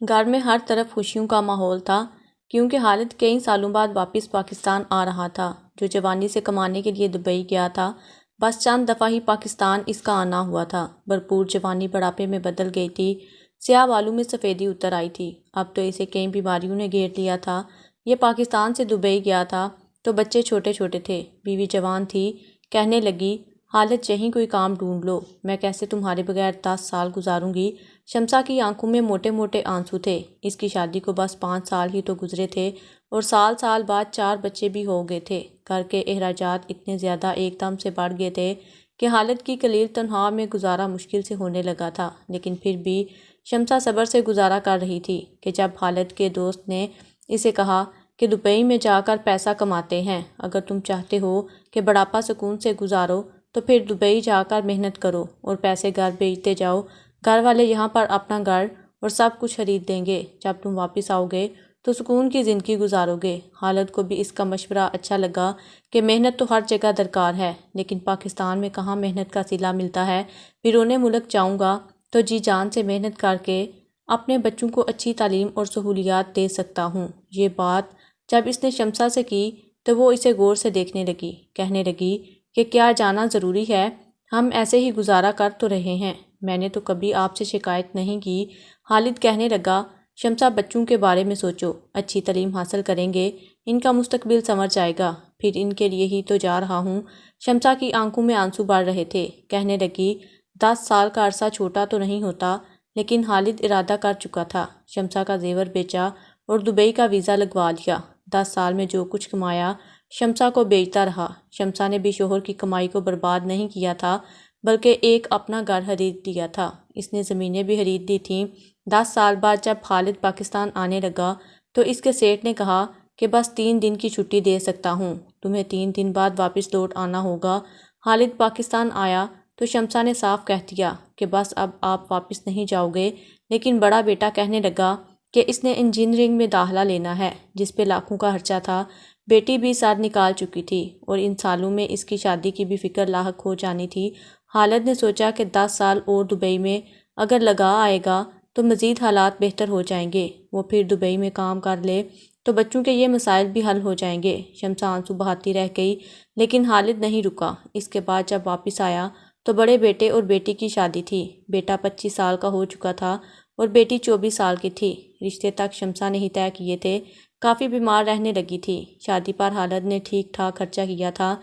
گھر میں ہر طرف خوشیوں کا ماحول تھا کیونکہ خالد کئی سالوں بعد واپس پاکستان آ رہا تھا۔ جو جوانی سے کمانے کے لیے دبئی گیا تھا، بس چند دفعہ ہی پاکستان اس کا آنا ہوا تھا۔ بھرپور جوانی بڑھاپے میں بدل گئی تھی، سیاہ بالوں میں سفیدی اتر آئی تھی۔ اب تو اسے کئی بیماریوں نے گھیر لیا تھا۔ یہ پاکستان سے دبئی گیا تھا تو بچے چھوٹے چھوٹے تھے، بیوی جوان تھی۔ کہنے لگی، خالد یہیں کوئی کام ڈھونڈ لو، میں کیسے تمہارے بغیر 10 سال گزاروں گی۔ شمسا کی آنکھوں میں موٹے موٹے آنسو تھے۔ اس کی شادی کو بس 5 سال ہی تو گزرے تھے اور سال بعد 4 بچے بھی ہو گئے تھے۔ گھر کے اخراجات اتنے زیادہ ایک دم سے بڑھ گئے تھے کہ خالد کی قلیل تنخواہ میں گزارا مشکل سے ہونے لگا تھا، لیکن پھر بھی شمسا صبر سے گزارا کر رہی تھی کہ جب خالد کے دوست نے اسے کہا کہ دبئی میں جا کر پیسہ کماتے ہیں، اگر تم چاہتے ہو کہ بڑھاپا سکون سے گزارو تو پھر دبئی جا کر محنت کرو اور پیسے گھر بھیجتے جاؤ، گھر والے یہاں پر اپنا گھر اور سب کچھ خرید دیں گے، جب تم واپس آؤ گے تو سکون کی زندگی گزارو گے۔ خالد کو بھی اس کا مشورہ اچھا لگا کہ محنت تو ہر جگہ درکار ہے، لیکن پاکستان میں کہاں محنت کا صلہ ملتا ہے۔ بیرون ملک جاؤں گا تو جی جان سے محنت کر کے اپنے بچوں کو اچھی تعلیم اور سہولیات دے سکتا ہوں۔ یہ بات جب اس نے شمسا سے کی تو وہ اسے غور سے دیکھنے لگی، کہنے لگی کہ کیا جانا ضروری ہے، ہم ایسے ہی گزارا کر تو رہے ہیں، میں نے تو کبھی آپ سے شکایت نہیں کی۔ خالد کہنے لگا، شمسا بچوں کے بارے میں سوچو، اچھی تعلیم حاصل کریں گے، ان کا مستقبل سنور جائے گا، پھر ان کے لیے ہی تو جا رہا ہوں۔ شمسا کی آنکھوں میں آنسو بڑھ رہے تھے، کہنے لگی، 10 سال کا عرصہ چھوٹا تو نہیں ہوتا، لیکن خالد ارادہ کر چکا تھا۔ شمسا کا زیور بیچا اور دبئی کا ویزا لگوا لیا۔ 10 سال میں جو کچھ کمایا شمسا کو بیچتا رہا۔ شمسا نے بھی شوہر کی کمائی کو برباد نہیں کیا تھا، بلکہ ایک اپنا گھر خرید لیا تھا۔ اس نے زمینیں بھی خرید لی تھیں۔ 10 سال بعد جب خالد پاکستان آنے لگا تو اس کے سیٹھ نے کہا کہ بس 3 دن کی چھٹی دے سکتا ہوں، تمہیں 3 دن بعد واپس لوٹ آنا ہوگا۔ خالد پاکستان آیا تو شمسا نے صاف کہہ دیا کہ بس اب آپ واپس نہیں جاؤ گے، لیکن بڑا بیٹا کہنے لگا کہ اس نے انجینئرنگ میں داخلہ لینا ہے، جس پہ لاکھوں کا خرچہ تھا۔ بیٹی بھی سر نکال چکی تھی اور ان سالوں میں اس کی شادی کی بھی فکر لاحق ہو جانی تھی۔ خالد نے سوچا کہ 10 سال اور دبئی میں اگر لگا آئے گا تو مزید حالات بہتر ہو جائیں گے، وہ پھر دبئی میں کام کر لے تو بچوں کے یہ مسائل بھی حل ہو جائیں گے۔ شمسا آنسو بہاتی رہ گئی، لیکن خالد نہیں رکا۔ اس کے بعد جب واپس آیا تو بڑے بیٹے اور بیٹی کی شادی تھی۔ بیٹا 25 سال کا ہو چکا تھا اور بیٹی 24 سال کی تھی۔ رشتے تک شمسا نے ہی طے کیے تھے۔ کافی بیمار رہنے لگی تھی۔ شادی پر خالد نے ٹھیک ٹھاک خرچہ کیا تھا۔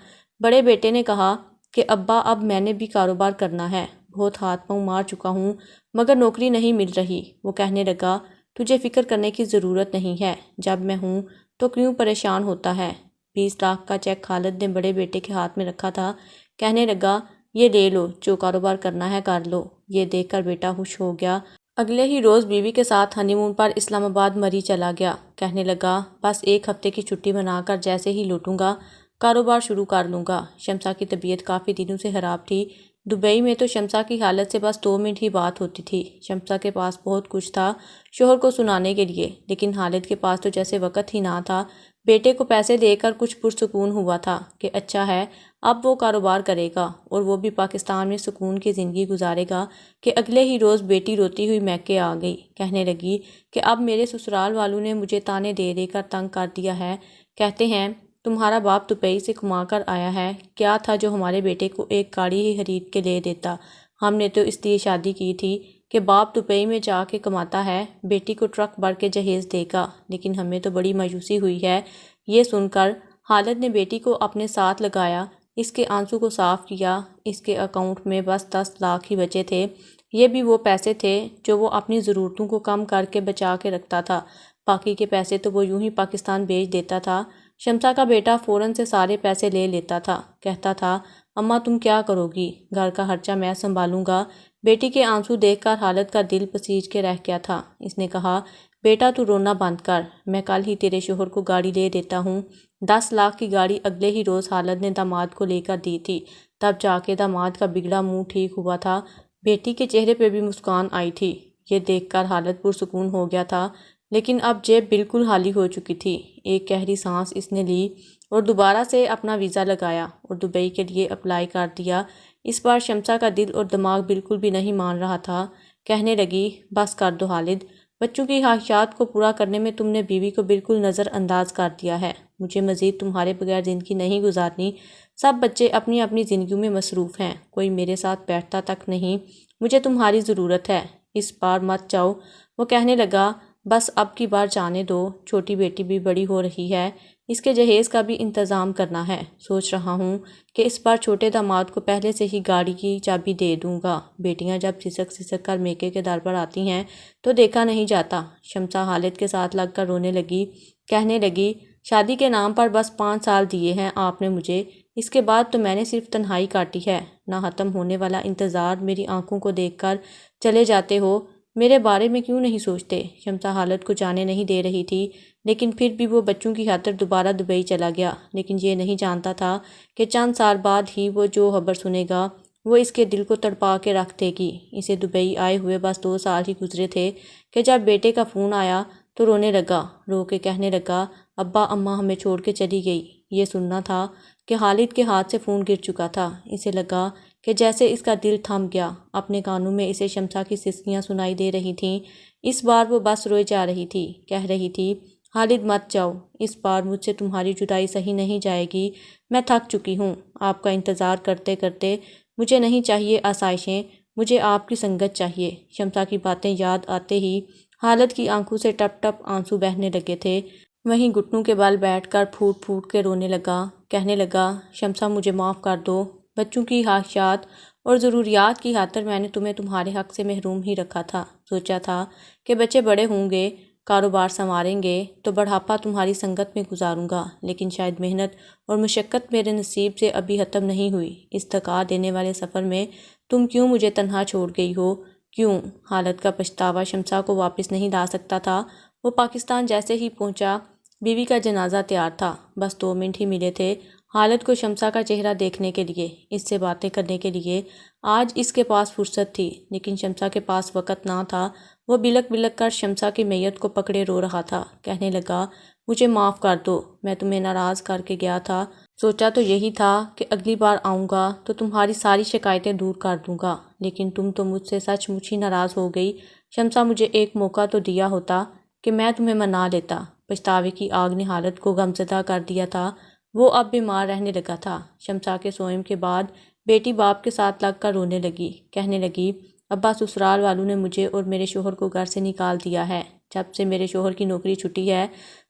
بڑے بیٹے نے کہا کہ ابا اب میں نے بھی کاروبار کرنا ہے، بہت ہاتھ پاؤں مار چکا ہوں مگر نوکری نہیں مل رہی۔ وہ کہنے لگا، تجھے فکر کرنے کی ضرورت نہیں ہے، جب میں ہوں تو کیوں پریشان ہوتا ہے۔ 20 لاکھ کا چیک خالد نے بڑے بیٹے کے ہاتھ میں رکھا تھا، کہنے لگا، یہ لے لو، جو کاروبار کرنا ہے کر لو۔ یہ دیکھ کر بیٹا خوش ہو گیا۔ اگلے ہی روز بیوی کے ساتھ ہنی مون پر اسلام آباد مری چلا گیا۔ کہنے لگا، بس 1 ہفتے کی چھٹی بنا کر جیسے ہی لوٹوں گا کاروبار شروع کر لوں گا۔ شمسا کی طبیعت کافی دنوں سے خراب تھی۔ دبئی میں تو شمسا کی حالت سے بس 2 منٹ ہی بات ہوتی تھی۔ شمسا کے پاس بہت کچھ تھا شوہر کو سنانے کے لیے، لیکن خالد کے پاس تو جیسے وقت ہی نہ تھا۔ بیٹے کو پیسے دے کر کچھ پرسکون ہوا تھا کہ اچھا ہے اب وہ کاروبار کرے گا اور وہ بھی پاکستان میں سکون کی زندگی گزارے گا، کہ اگلے ہی روز بیٹی روتی ہوئی میکے آ گئی، کہنے لگی کہ اب میرے سسرال والوں نے مجھے تانے دے دے کر تنگ کر دیا ہے، کہتے ہیں تمہارا باپ دبئی سے کما کر آیا ہے، کیا تھا جو ہمارے بیٹے کو ایک گاڑی ہی خرید کے لے دیتا، ہم نے تو اس لیے شادی کی تھی کہ باپ دبئی میں جا کے کماتا ہے، بیٹی کو ٹرک بھر کے جہیز دے گا، لیکن ہمیں تو بڑی مایوسی ہوئی ہے۔ یہ سن کر خالد نے بیٹی کو اپنے ساتھ لگایا، اس کے آنسو کو صاف کیا۔ اس کے اکاؤنٹ میں بس 10 لاکھ ہی بچے تھے۔ یہ بھی وہ پیسے تھے جو وہ اپنی ضرورتوں کو کم کر کے بچا کے رکھتا تھا، باقی کے پیسے تو وہ یوں ہی پاکستان بھیج دیتا تھا۔ شمسا کا بیٹا فوراً سے سارے پیسے لے لیتا تھا، کہتا تھا، اماں تم کیا کرو گی، گھر کا خرچہ میں سنبھالوں گا۔ بیٹی کے آنسو دیکھ کر خالد کا دل پسیج کے رہ گیا تھا۔ اس نے کہا، بیٹا تو رونا بند کر، میں کل ہی تیرے شوہر کو گاڑی لے دیتا ہوں۔ 10 لاکھ کی گاڑی اگلے ہی روز خالد نے داماد کو لے کر دی تھی، تب جا کے داماد کا بگڑا منہ ٹھیک ہوا تھا۔ بیٹی کے چہرے پہ بھی مسکان آئی تھی۔ یہ دیکھ کر خالد پرسکون ہو گیا تھا، لیکن اب جیب بالکل خالی ہو چکی تھی۔ ایک گہری سانس اس نے لی اور دوبارہ سے اپنا ویزا لگایا اور دبئی کے لیے اپلائی کر دیا۔ اس بار شمسا کا دل اور دماغ بالکل بھی نہیں مان رہا تھا، کہنے لگی، بس کر دو خالد، بچوں کی خواہشات کو پورا کرنے میں تم نے بیوی کو بالکل نظر انداز کر دیا ہے۔ مجھے مزید تمہارے بغیر زندگی نہیں گزارنی۔ سب بچے اپنی اپنی زندگیوں میں مصروف ہیں، کوئی میرے ساتھ بیٹھتا تک نہیں۔ مجھے تمہاری ضرورت ہے، اس بار مت جاؤ۔ وہ کہنے لگا، بس اب کی بار جانے دو، چھوٹی بیٹی بھی بڑی ہو رہی ہے، اس کے جہیز کا بھی انتظام کرنا ہے۔ سوچ رہا ہوں کہ اس بار چھوٹے داماد کو پہلے سے ہی گاڑی کی چابی دے دوں گا۔ بیٹیاں جب سسک سسک کر میکے کے در پر آتی ہیں تو دیکھا نہیں جاتا۔ شمسہ خالد کے ساتھ لگ کر رونے لگی، کہنے لگی، شادی کے نام پر بس 5 سال دیے ہیں آپ نے مجھے، اس کے بعد تو میں نے صرف تنہائی کاٹی ہے۔ نہ ختم ہونے والا انتظار میری آنکھوں کو دیکھ کر چلے جاتے ہو، میرے بارے میں کیوں نہیں سوچتے؟ شمسہ خالد کو جانے نہیں دے رہی تھی، لیکن پھر بھی وہ بچوں کی خاطر دوبارہ دبئی چلا گیا، لیکن یہ نہیں جانتا تھا کہ چند سال بعد ہی وہ جو خبر سنے گا وہ اس کے دل کو تڑپا کے رکھ دے گی۔ اسے دبئی آئے ہوئے بس 2 سال ہی گزرے تھے کہ جب بیٹے کا فون آیا تو رونے لگا، رو کے کہنے لگا، ابا اماں ہمیں چھوڑ کے چلی گئی۔ یہ سننا تھا کہ خالد کے ہاتھ سے فون گر چکا تھا۔ اسے لگا کہ جیسے اس کا دل تھم گیا۔ اپنے کانوں میں اسے شمسہ کی سسکیاں سنائی دے رہی تھیں۔ اس بار وہ بس روئے جا رہی تھی، کہہ رہی تھی، خالد مت جاؤ، اس بار مجھ سے تمہاری جدائی سہی نہیں جائے گی، میں تھک چکی ہوں آپ کا انتظار کرتے کرتے۔ مجھے نہیں چاہیے آسائشیں، مجھے آپ کی سنگت چاہیے۔ شمسہ کی باتیں یاد آتے ہی خالد کی آنکھوں سے ٹپ ٹپ آنسو بہنے لگے تھے۔ وہیں گھٹنوں کے بل بیٹھ کر پھوٹ پھوٹ کے رونے لگا، کہنے لگا، شمسہ مجھے معاف کر دو، بچوں کی خواہشات اور ضروریات کی خاطر میں نے تمہیں تمہارے حق سے محروم ہی رکھا تھا۔ سوچا تھا کہ بچے بڑے ہوں گے، کاروبار سنواریں گے تو بڑھاپا تمہاری سنگت میں گزاروں گا، لیکن شاید محنت اور مشقت میرے نصیب سے ابھی ختم نہیں ہوئی۔ اس تھکا دینے والے سفر میں تم کیوں مجھے تنہا چھوڑ گئی ہو؟ کیوں؟ خالد کا پچھتاوا شمسہ کو واپس نہیں لا سکتا تھا۔ وہ پاکستان جیسے ہی پہنچا، بیوی کا جنازہ تیار تھا، بس 2 منٹ ہی ملے تھے خالد کو شمسہ کا چہرہ دیکھنے کے لیے، اس سے باتیں کرنے کے لیے۔ آج اس کے پاس فرصت تھی، لیکن شمسہ کے پاس وقت نہ تھا۔ وہ بلک بلک کر شمسہ کی میت کو پکڑے رو رہا تھا، کہنے لگا، مجھے معاف کر دو، میں تمہیں ناراض کر کے گیا تھا۔ سوچا تو یہی تھا کہ اگلی بار آؤں گا تو تمہاری ساری شکایتیں دور کر دوں گا، لیکن تم تو مجھ سے سچ مچ ہی ناراض ہو گئی۔ شمسہ مجھے ایک موقع تو دیا ہوتا کہ میں تمہیں منا لیتا۔ پچھتاوے کی آگ نے حالت کو غمزدہ کر دیا تھا۔ وہ اب بیمار رہنے لگا تھا۔ شمسہ کے سوئم کے بعد بیٹی باپ کے ساتھ لگ کر رونے لگی، کہنے لگی، ابا سسرال والوں نے مجھے اور میرے شوہر کو گھر سے نکال دیا ہے۔ جب سے میرے شوہر کی نوکری چھٹی ہے،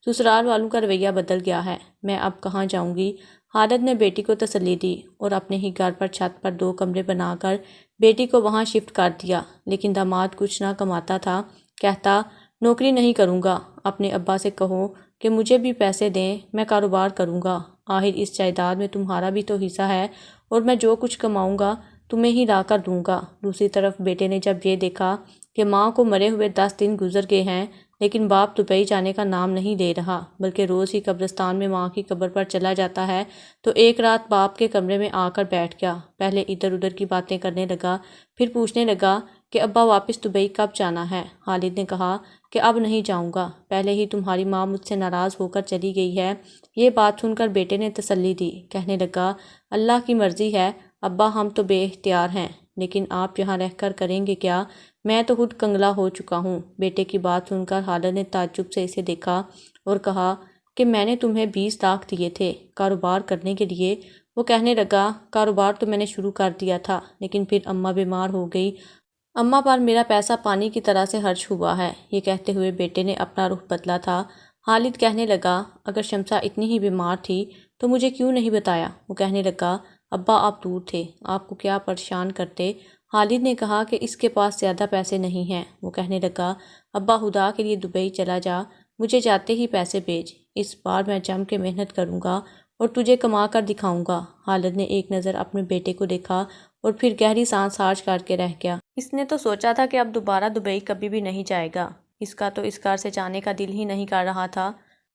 سسرال والوں کا رویہ بدل گیا ہے، میں اب کہاں جاؤں گی؟ خالد نے بیٹی کو تسلی دی اور اپنے ہی گھر پر چھت پر 2 کمرے بنا کر بیٹی کو وہاں شفٹ کر دیا، لیکن داماد کچھ نہ کماتا تھا، کہتا، نوکری نہیں کروں گا، اپنے ابا سے کہو کہ مجھے بھی پیسے دیں، میں کاروبار کروں گا، آخر اس جائیداد میں تمہارا بھی تو حصہ ہے، اور میں جو کچھ کماؤں گا تمہیں ہی لا کر دوں گا۔ دوسری طرف بیٹے نے جب یہ دیکھا کہ ماں کو مرے ہوئے 10 دن گزر گئے ہیں، لیکن باپ دبئی جانے کا نام نہیں لے رہا، بلکہ روز ہی قبرستان میں ماں کی قبر پر چلا جاتا ہے، تو ایک رات باپ کے کمرے میں آ کر بیٹھ گیا۔ پہلے ادھر ادھر کی باتیں کرنے لگا، پھر پوچھنے لگا کہ ابا واپس دبئی کب جانا ہے؟ خالد نے کہا کہ اب نہیں جاؤں گا، پہلے ہی تمہاری ماں مجھ سے ناراض ہو کر چلی گئی ہے۔ یہ بات سن کر بیٹے نے تسلی دی، کہنے لگا، اللہ کی مرضی ہے ابا، ہم تو بے اختیار ہیں، لیکن آپ یہاں رہ کر کریں گے کیا؟ میں تو خود کنگلا ہو چکا ہوں۔ بیٹے کی بات سن کر خالد نے تعجب سے اسے دیکھا اور کہا کہ میں نے تمہیں 20 لاکھ دیے تھے کاروبار کرنے کے لیے۔ وہ کہنے لگا، کاروبار تو میں نے شروع کر دیا تھا، لیکن پھر اماں بیمار ہو گئی، اماں پر میرا پیسہ پانی کی طرح سے خرچ ہوا ہے۔ یہ کہتے ہوئے بیٹے نے اپنا رخ بدلا تھا۔ خالد کہنے لگا، اگر شمسہ اتنی ہی بیمار تھی تو مجھے کیوں نہیں بتایا؟ وہ کہنے لگا، ابا آپ دور تھے، آپ کو کیا پریشان کرتے؟ خالد نے کہا کہ اس کے پاس زیادہ پیسے نہیں ہیں۔ وہ کہنے لگا، ابا خدا کے لیے دبئی چلا جا، مجھے جاتے ہی پیسے بھیج، اس بار میں جم کے محنت کروں گا اور تجھے کما کر دکھاؤں گا۔ خالد نے ایک نظر اپنے بیٹے کو دیکھا اور پھر گہری سانس کھینچ کر کے رہ گیا۔ اس نے تو سوچا تھا کہ اب دوبارہ دبئی کبھی بھی نہیں جائے گا، اس کا تو اس گھر سے جانے کا دل ہی نہیں کر رہا تھا،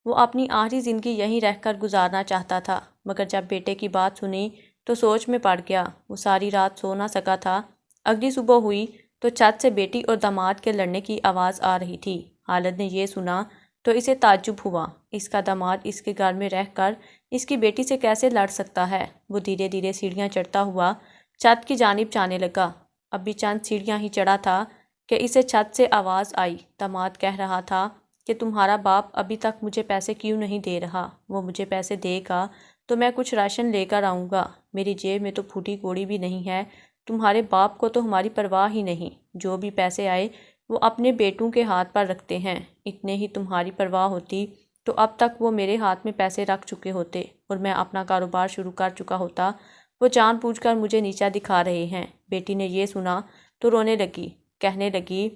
وہ اپنی آخری زندگی یہیں رہ کر گزارنا چاہتا تھا، مگر جب بیٹے کی بات سنی تو سوچ میں پڑ گیا۔ وہ ساری رات سو نہ سکا تھا۔ اگلی صبح ہوئی تو چھت سے بیٹی اور داماد کے لڑنے کی آواز آ رہی تھی۔ خالد نے یہ سنا تو اسے تعجب ہوا، اس کا داماد اس کے گھر میں رہ کر اس کی بیٹی سے کیسے لڑ سکتا ہے؟ وہ دھیرے دھیرے سیڑھیاں چڑھتا ہوا چھت کی جانب جانے لگا۔ ابھی چند سیڑھیاں ہی چڑھا تھا کہ اسے چھت سے آواز آئی۔ داماد کہہ رہا تھا کہ تمہارا باپ ابھی تک مجھے پیسے کیوں نہیں دے رہا؟ وہ مجھے پیسے دے گا تو میں کچھ راشن لے کر آؤں گا۔ میری جیب میں تو پھوٹی کوڑی بھی نہیں ہے۔ تمہارے باپ کو تو ہماری پرواہ ہی نہیں۔ جو بھی پیسے آئے وہ اپنے بیٹوں کے ہاتھ پر رکھتے ہیں۔ اتنے ہی تمہاری پرواہ ہوتی تو اب تک وہ میرے ہاتھ میں پیسے رکھ چکے ہوتے اور میں اپنا کاروبار شروع کر چکا ہوتا۔ وہ جان بوجھ کر مجھے نیچا دکھا رہے ہیں۔ بیٹی نے یہ سنا تو رونے لگی، کہنے لگی،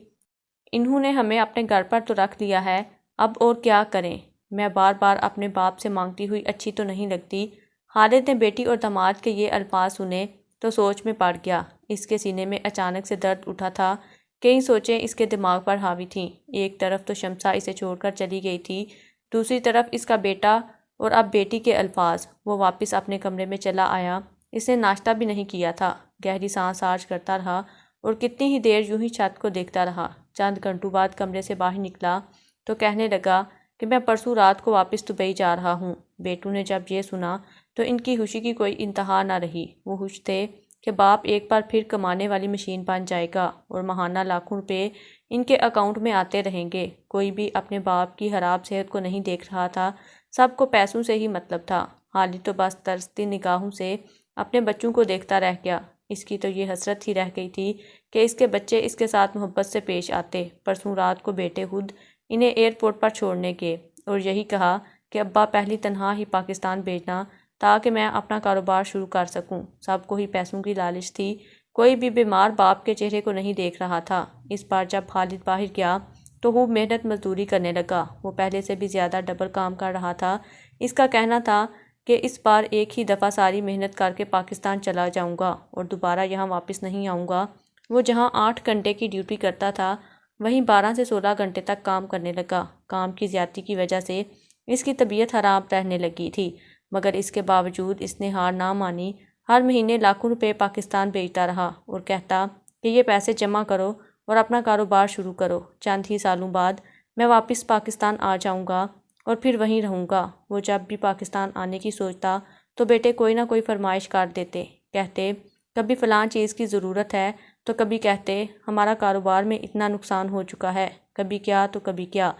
انہوں نے ہمیں اپنے گھر پر تو رکھ لیا ہے، اب اور کیا کریں؟ میں بار بار اپنے باپ سے مانگتی ہوئی اچھی تو نہیں لگتی۔ خالد نے بیٹی اور داماد کے یہ الفاظ سنے تو سوچ میں پڑ گیا۔ اس کے سینے میں اچانک سے درد اٹھا تھا۔ کئی سوچیں اس کے دماغ پر حاوی تھیں۔ ایک طرف تو شمسا اسے چھوڑ کر چلی گئی تھی، دوسری طرف اس کا بیٹا اور اب بیٹی کے الفاظ۔ وہ واپس اپنے کمرے میں چلا آیا۔ اس نے ناشتہ بھی نہیں کیا تھا۔ گہری سانس آج کرتا رہا اور کتنی ہی دیر یوں ہی چھت کو دیکھتا رہا۔ چند گھنٹوں بعد کمرے سے باہر نکلا تو کہنے لگا کہ میں پرسوں رات کو واپس دبئی جا رہا ہوں۔ بیٹوں نے جب یہ سنا تو ان کی خوشی کی کوئی انتہا نہ رہی۔ وہ خوش تھے کہ باپ ایک بار پھر کمانے والی مشین بن جائے گا اور ماہانہ لاکھوں روپے ان کے اکاؤنٹ میں آتے رہیں گے۔ کوئی بھی اپنے باپ کی خراب صحت کو نہیں دیکھ رہا تھا، سب کو پیسوں سے ہی مطلب تھا۔ خالد تو بس ترستی نگاہوں سے اپنے بچوں کو دیکھتا رہ گیا۔ اس کی تو یہ حسرت ہی رہ گئی تھی کہ اس کے بچے اس کے ساتھ محبت سے پیش آتے۔ پرسوں رات کو بیٹے خود انہیں ایئرپورٹ پر چھوڑنے گئے اور یہی کہا کہ ابا پہلی تنہا ہی پاکستان بھیجنا تاکہ میں اپنا کاروبار شروع کر سکوں۔ سب کو ہی پیسوں کی لالچ تھی، کوئی بھی بیمار باپ کے چہرے کو نہیں دیکھ رہا تھا۔ اس بار جب خالد باہر گیا تو خوب محنت مزدوری کرنے لگا۔ وہ پہلے سے بھی زیادہ ڈبل کام کر رہا تھا۔ اس کا کہنا تھا کہ اس بار ایک ہی دفعہ ساری محنت کر کے پاکستان چلا جاؤں گا اور دوبارہ یہاں واپس نہیں آؤں گا۔ وہ جہاں 8 گھنٹے کی ڈیوٹی کرتا تھا وہیں 12 سے 16 گھنٹے تک کام کرنے لگا۔ کام کی زیادتی کی وجہ سے اس کی طبیعت خراب رہنے لگی تھی، مگر اس کے باوجود اس نے ہار نہ مانی۔ ہر مہینے لاکھوں روپے پاکستان بھیجتا رہا اور کہتا کہ یہ پیسے جمع کرو اور اپنا کاروبار شروع کرو۔ چند ہی سالوں بعد میں واپس پاکستان آ جاؤں گا اور پھر وہیں رہوں گا۔ وہ جب بھی پاکستان آنے کی سوچتا تو بیٹے کوئی نہ کوئی فرمائش کر دیتے، کہتے کبھی فلاں چیز کی ضرورت ہے تو کبھی کہتے ہمارا کاروبار میں اتنا نقصان ہو چکا ہے، کبھی کیا تو کبھی کیا۔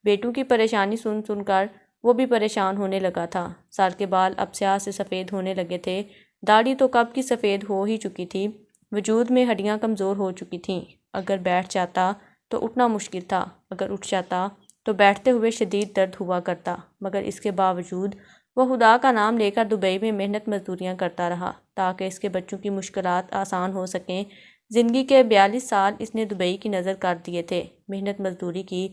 بیٹوں کی پریشانی سن سن کر وہ بھی پریشان ہونے لگا تھا۔ سر کے بال اب سیاہ سے سفید ہونے لگے تھے، داڑھی تو کب کی سفید ہو ہی چکی تھی، وجود میں ہڈیاں کمزور ہو چکی تھیں۔ اگر بیٹھ جاتا تو اٹھنا مشکل تھا، اگر اٹھ جاتا تو بیٹھتے ہوئے شدید درد ہوا کرتا، مگر اس کے باوجود وہ خدا کا نام لے کر دبئی میں محنت مزدوریاں کرتا رہا تاکہ اس کے بچوں کی مشکلات آسان ہو سکیں۔ زندگی کے 42 سال اس نے دبئی کی نظر کر دیے تھے، محنت مزدوری کی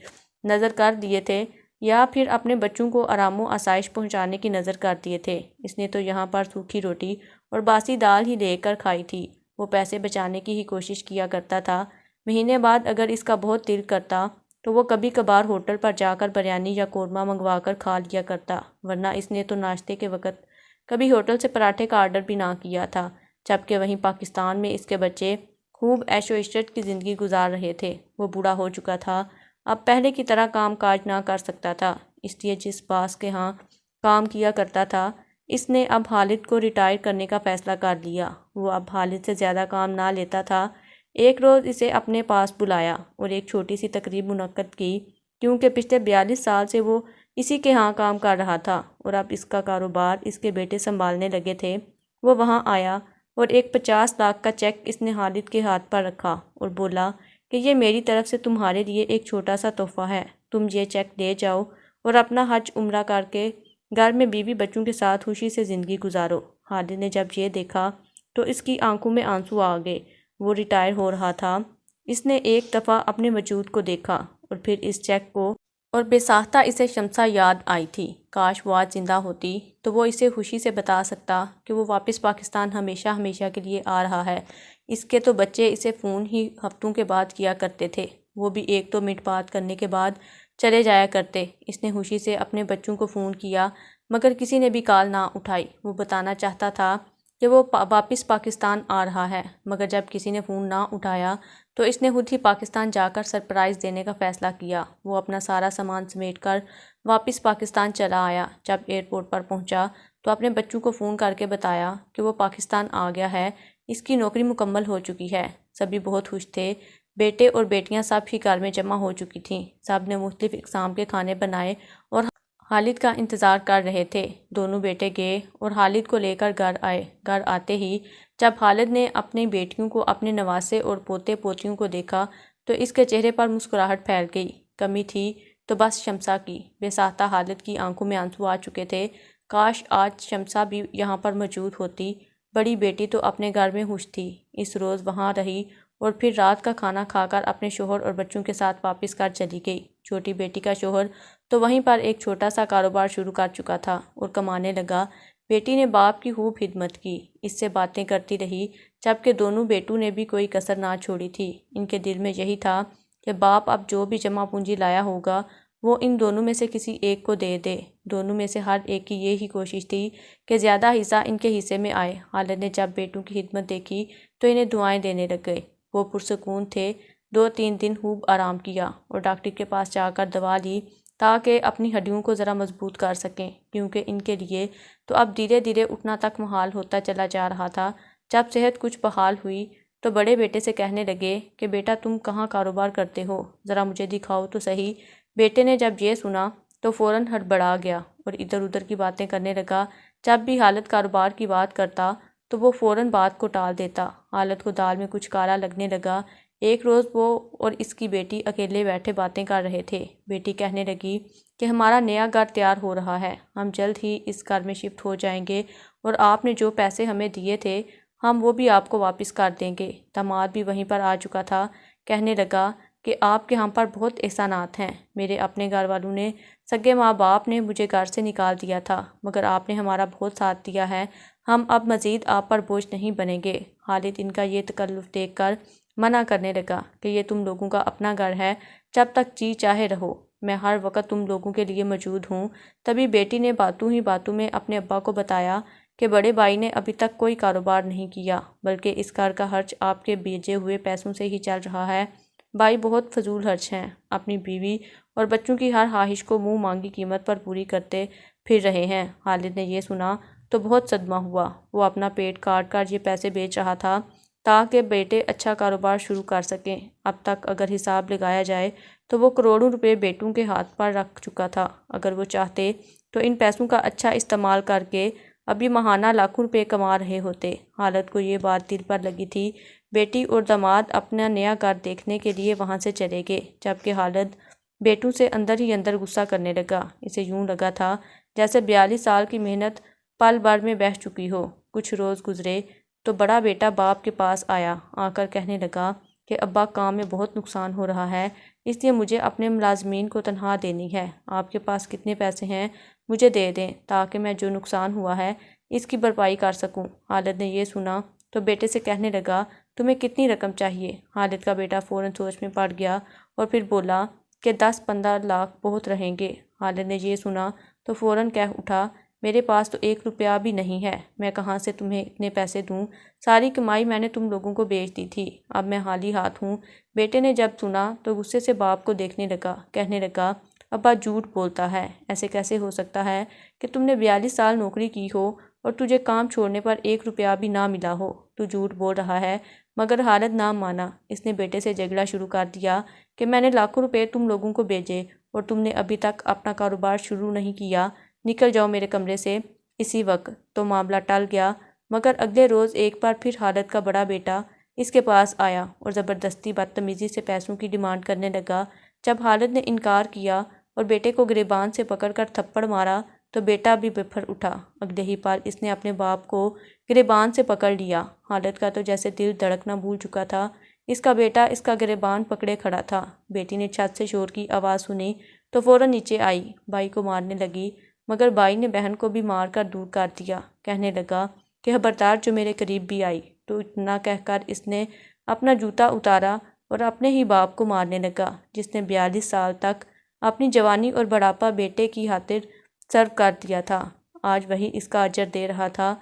نظر کر دیے تھے، یا پھر اپنے بچوں کو آرام و آسائش پہنچانے کی نظر کر دیے تھے۔ اس نے تو یہاں پر سوکھی روٹی اور باسی دال ہی لے کر کھائی تھی۔ وہ پیسے بچانے کی ہی کوشش کیا کرتا تھا۔ مہینے بعد اگر اس کا بہت دل کرتا تو وہ کبھی کبھار ہوٹل پر جا کر بریانی یا قورمہ منگوا کر کھا لیا کرتا، ورنہ اس نے تو ناشتے کے وقت کبھی ہوٹل سے پراٹھے کا آرڈر بھی نہ کیا تھا، جبکہ وہیں پاکستان میں اس کے بچے خوب عیش و عشرت کی زندگی گزار رہے تھے۔ وہ بوڑھا ہو چکا تھا، اب پہلے کی طرح کام کاج نہ کر سکتا تھا، اس لیے جس باس کے ہاں کام کیا کرتا تھا اس نے اب خالد کو ریٹائر کرنے کا فیصلہ کر لیا۔ وہ اب خالد سے زیادہ کام نہ لیتا تھا۔ ایک روز اسے اپنے پاس بلایا اور ایک چھوٹی سی تقریب منعقد کی، کیونکہ پچھلے 42 سال سے وہ اسی کے ہاں کام کر رہا تھا اور اب اس کا کاروبار اس کے بیٹے سنبھالنے لگے تھے۔ وہ وہاں آیا اور ایک 50 لاکھ کا چیک اس نے خالد کے ہاتھ پر رکھا اور بولا کہ یہ میری طرف سے تمہارے لیے ایک چھوٹا سا تحفہ ہے، تم یہ چیک لے جاؤ اور اپنا حج عمرہ کر کے گھر میں بیوی بچوں کے ساتھ خوشی سے زندگی گزارو۔ خالد نے جب یہ دیکھا تو اس کی آنکھوں میں آنسو آ گئے۔ وہ ریٹائر ہو رہا تھا، اس نے ایک دفعہ اپنے وجود کو دیکھا اور پھر اس چیک کو، اور بے ساختہ اسے شمسا یاد آئی تھی۔ کاش وہ آج زندہ ہوتی تو وہ اسے خوشی سے بتا سکتا کہ وہ واپس پاکستان ہمیشہ ہمیشہ کے لیے آ رہا ہے۔ اس کے تو بچے اسے فون ہی ہفتوں کے بعد کیا کرتے تھے، وہ بھی 1-2 منٹ بات کرنے کے بعد چلے جایا کرتے۔ اس نے خوشی سے اپنے بچوں کو فون کیا مگر کسی نے بھی کال نہ اٹھائی۔ وہ بتانا چاہتا تھا کہ وہ واپس پاکستان آ رہا ہے، مگر جب کسی نے فون نہ اٹھایا تو اس نے خود ہی پاکستان جا کر سرپرائز دینے کا فیصلہ کیا۔ وہ اپنا سارا سامان سمیٹ کر واپس پاکستان چلا آیا۔ جب ایئرپورٹ پر پہنچا تو اپنے بچوں کو فون کر کے بتایا کہ وہ پاکستان آ گیا ہے، اس کی نوکری مکمل ہو چکی ہے۔ سبھی بہت خوش تھے۔ بیٹے اور بیٹیاں سب ہی گھر میں جمع ہو چکی تھیں۔ سب نے مختلف اقسام کے کھانے بنائے اور خالد کا انتظار کر رہے تھے۔ دونوں بیٹے گئے اور خالد کو لے کر گھر آئے۔ گھر آتے ہی جب خالد نے اپنی بیٹیوں کو، اپنے نواسے اور پوتے پوتیوں کو دیکھا تو اس کے چہرے پر مسکراہٹ پھیل گئی۔ کمی تھی تو بس شمسا کی۔ بے ساختہ خالد کی آنکھوں میں آنسو آ چکے تھے۔ کاش آج شمسا بھی یہاں پر موجود ہوتی۔ بڑی بیٹی تو اپنے گھر میں خوش تھی، اس روز وہاں رہی اور پھر رات کا کھانا کھا کر اپنے شوہر اور بچوں کے ساتھ واپس گھر چلی گئی۔ چھوٹی بیٹی کا شوہر تو وہیں پر ایک چھوٹا سا کاروبار شروع کر چکا تھا اور کمانے لگا۔ بیٹی نے باپ کی خوب خدمت کی، اس سے باتیں کرتی رہی، جبکہ دونوں بیٹوں نے بھی کوئی کسر نہ چھوڑی تھی۔ ان کے دل میں یہی تھا کہ باپ اب جو بھی جمع پونجی لایا ہوگا وہ ان دونوں میں سے کسی ایک کو دے دے۔ دونوں میں سے ہر ایک کی یہی کوشش تھی کہ زیادہ حصہ ان کے حصے میں آئے۔ خالد نے جب بیٹوں کی خدمت دیکھی تو انہیں دعائیں دینے لگ گئے۔ وہ پرسکون تھے۔ 2-3 دن خوب آرام کیا اور ڈاکٹر کے پاس جا کر دوا لی تاکہ اپنی ہڈیوں کو ذرا مضبوط کر سکیں، کیونکہ ان کے لیے تو اب دھیرے دھیرے اٹھنا تک محال ہوتا چلا جا رہا تھا۔ جب صحت کچھ بحال ہوئی تو بڑے بیٹے سے کہنے لگے کہ بیٹا تم کہاں کاروبار کرتے ہو، ذرا مجھے دکھاؤ تو صحیح۔ بیٹے نے جب یہ سنا تو فوراً ہڑبڑا گیا اور ادھر ادھر کی باتیں کرنے لگا۔ جب بھی خالد کاروبار کی بات کرتا تو وہ فوراً بات کو ٹال دیتا۔ خالد کو دال میں کچھ کالا لگنے لگا۔ ایک روز وہ اور اس کی بیٹی اکیلے بیٹھے باتیں کر رہے تھے۔ بیٹی کہنے لگی کہ ہمارا نیا گھر تیار ہو رہا ہے، ہم جلد ہی اس گھر میں شفٹ ہو جائیں گے اور آپ نے جو پیسے ہمیں دیے تھے ہم وہ بھی آپ کو واپس کر دیں گے۔ داماد بھی وہیں پر آ چکا تھا۔ کہنے لگا کہ آپ کے ہم پر بہت احسانات ہیں۔ میرے اپنے گھر والوں نے، سگے ماں باپ نے مجھے گھر سے نکال دیا تھا، مگر آپ نے ہمارا بہت ساتھ دیا ہے، ہم اب مزید آپ پر بوجھ نہیں بنیں گے۔ خالد ان کا یہ تکلف دیکھ کر منع کرنے لگا کہ یہ تم لوگوں کا اپنا گھر ہے، جب تک جی چاہے رہو، میں ہر وقت تم لوگوں کے لیے موجود ہوں۔ تبھی بیٹی نے باتوں ہی باتوں میں اپنے ابا کو بتایا کہ بڑے بھائی نے ابھی تک کوئی کاروبار نہیں کیا، بلکہ اس گھر کا خرچ آپ کے بھیجے ہوئے پیسوں سے ہی چل رہا ہے۔ بھائی بہت فضول خرچ ہیں، اپنی بیوی اور بچوں کی ہر خواہش کو منہ مانگی قیمت پر پوری کرتے پھر رہے ہیں۔ خالد نے یہ سنا تو بہت صدمہ ہوا۔ وہ اپنا پیٹ کاٹ کر یہ پیسے بیچ رہا تھا تاکہ بیٹے اچھا کاروبار شروع کر سکیں۔ اب تک اگر حساب لگایا جائے تو وہ کروڑوں روپے بیٹوں کے ہاتھ پر رکھ چکا تھا۔ اگر وہ چاہتے تو ان پیسوں کا اچھا استعمال کر کے ابھی ماہانہ لاکھوں روپے کما رہے ہوتے۔ خالد کو یہ بات دل پر لگی تھی۔ بیٹی اور داماد اپنا نیا گھر دیکھنے کے لیے وہاں سے چلے گئے، جبکہ خالد بیٹوں سے اندر ہی اندر غصہ کرنے لگا۔ اسے یوں لگا تھا جیسے 42 سال کی محنت پل بھر میں بہہ چکی ہو۔ کچھ روز گزرے تو بڑا بیٹا باپ کے پاس آیا، آ کر کہنے لگا کہ ابا کام میں بہت نقصان ہو رہا ہے، اس لیے مجھے اپنے ملازمین کو تنخواہ دینی ہے۔ آپ کے پاس کتنے پیسے ہیں مجھے دے دیں تاکہ میں جو نقصان ہوا ہے اس کی بھرپائی کر سکوں۔ خالد نے یہ سنا تو بیٹے سے کہنے لگا تمہیں کتنی رقم چاہیے؟ خالد کا بیٹا فوراً سوچ میں پڑ گیا اور پھر بولا کہ 10-15 لاکھ بہت رہیں گے۔ خالد نے یہ سنا تو فوراً کہہ اٹھا میرے پاس تو 1 روپیہ بھی نہیں ہے، میں کہاں سے تمہیں اتنے پیسے دوں؟ ساری کمائی میں نے تم لوگوں کو بیچ دی تھی، اب میں خالی ہاتھ ہوں۔ بیٹے نے جب سنا تو غصے سے باپ کو دیکھنے لگا، کہنے لگا ابا جھوٹ بولتا ہے، ایسے کیسے ہو سکتا ہے کہ تم نے 42 سال نوکری کی ہو اور تجھے کام چھوڑنے پر 1 روپیہ بھی نہ ملا ہو؟ تو جھوٹ بول رہا ہے۔ مگر خالد نہ مانا، اس نے بیٹے سے جھگڑا شروع کر دیا کہ میں نے لاکھوں روپے تم لوگوں کو بھیجے اور تم نے ابھی تک اپنا کاروبار شروع نہیں کیا، نکل جاؤ میرے کمرے سے اسی وقت۔ تو معاملہ ٹل گیا، مگر اگلے روز ایک بار پھر خالد کا بڑا بیٹا اس کے پاس آیا اور زبردستی بدتمیزی سے پیسوں کی ڈیمانڈ کرنے لگا۔ جب خالد نے انکار کیا اور بیٹے کو گریبان سے پکڑ کر تھپڑ مارا تو بیٹا بھی بفر اٹھا۔ اگلے ہی پل اس نے اپنے باپ کو گریبان سے پکڑ لیا۔ خالد کا تو جیسے دل دھڑکنا بھول چکا تھا، اس کا بیٹا اس کا گریبان پکڑے کھڑا تھا۔ بیٹی نے چھت سے شور کی آواز سنی تو فوراً نیچے آئی، بھائی کو مارنے لگی، مگر بھائی نے بہن کو بھی مار کر دور کر دیا۔ کہنے لگا کہ خبردار جو میرے قریب بھی آئی تو اتنا کہہ کر اس نے اپنا جوتا اتارا اور اپنے ہی باپ کو مارنے لگا، جس نے 42 سال تک اپنی جوانی اور بڑھاپا بیٹے کی خاطر صرف کر دیا تھا، آج وہی اس کا اجر دے رہا تھا۔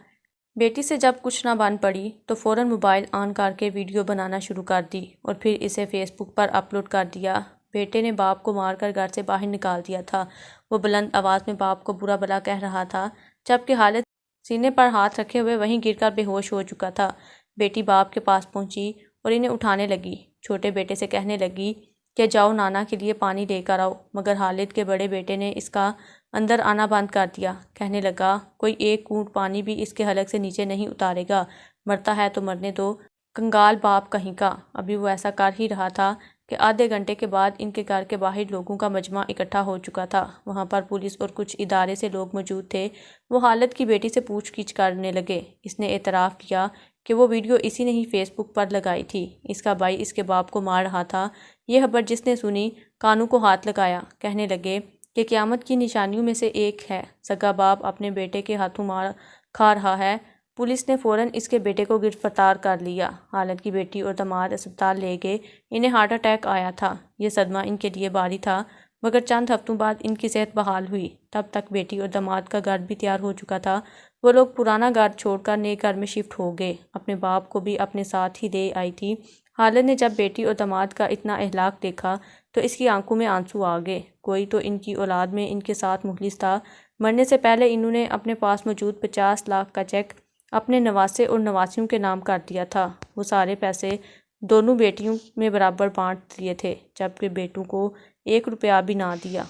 بیٹی سے جب کچھ نہ بن پڑی تو فوراً موبائل آن کر کے ویڈیو بنانا شروع کر دی اور پھر اسے فیس بک پر اپلوڈ کر دیا۔ بیٹے نے باپ کو مار کر گھر سے باہر نکال دیا تھا۔ وہ بلند آواز میں باپ کو برا بھلا کہہ رہا تھا، جبکہ خالد سینے پر ہاتھ رکھے ہوئے وہیں گر کر بے ہوش ہو چکا تھا۔ بیٹی باپ کے پاس پہنچی اور انہیں اٹھانے لگی۔ چھوٹے بیٹے سے کہنے لگی کہ جاؤ نانا کے لیے پانی لے کر آؤ، مگر خالد کے بڑے بیٹے نے اس کا اندر آنا بند کر دیا۔ کہنے لگا کوئی ایک گھونٹ پانی بھی اس کے حلق سے نیچے نہیں اتارے گا، مرتا ہے تو مرنے دو، کنگال باپ کہیں کا۔ ابھی وہ ایسا کر ہی رہا تھا کہ آدھے گھنٹے کے بعد ان کے گھر کے باہر لوگوں کا مجمع اکٹھا ہو چکا تھا۔ وہاں پر پولیس اور کچھ ادارے سے لوگ موجود تھے۔ وہ خالد کی بیٹی سے پوچھ گچھ کرنے لگے۔ اس نے اعتراف کیا کہ وہ ویڈیو اسی نے ہی فیس بک پر لگائی تھی۔ اس کا بھائی اس کے باپ کو مار رہا تھا۔ یہ خبر جس نے سنی کانوں کو ہاتھ لگایا۔ کہنے لگے کہ قیامت کی نشانیوں میں سے ایک ہے، سگا باپ اپنے بیٹے کے ہاتھوں مار کھا رہا ہے۔ پولیس نے فوراً اس کے بیٹے کو گرفتار کر لیا۔ خالد کی بیٹی اور داماد اسپتال لے گئے۔ انہیں ہارٹ اٹیک آیا تھا۔ یہ صدمہ ان کے لیے بھاری تھا، مگر چند ہفتوں بعد ان کی صحت بحال ہوئی۔ تب تک بیٹی اور داماد کا گھر بھی تیار ہو چکا تھا۔ وہ لوگ پرانا گھر چھوڑ کر نئے گھر میں شفٹ ہو گئے۔ اپنے باپ کو بھی اپنے ساتھ ہی لے آئی تھی۔ خالد نے جب بیٹی اور داماد کا اتنا اہلاک دیکھا تو اس کی آنکھوں میں آنسو آ گئے۔ کوئی تو ان کی اولاد میں ان کے ساتھ مخلص تھا۔ مرنے سے پہلے انہوں نے اپنے پاس موجود 50 لاکھ کا چیک اپنے نواسے اور نواسیوں کے نام کر دیا تھا۔ وہ سارے پیسے دونوں بیٹیوں میں برابر بانٹ دیے تھے، جبکہ بیٹوں کو 1 روپیہ بھی نہ دیا۔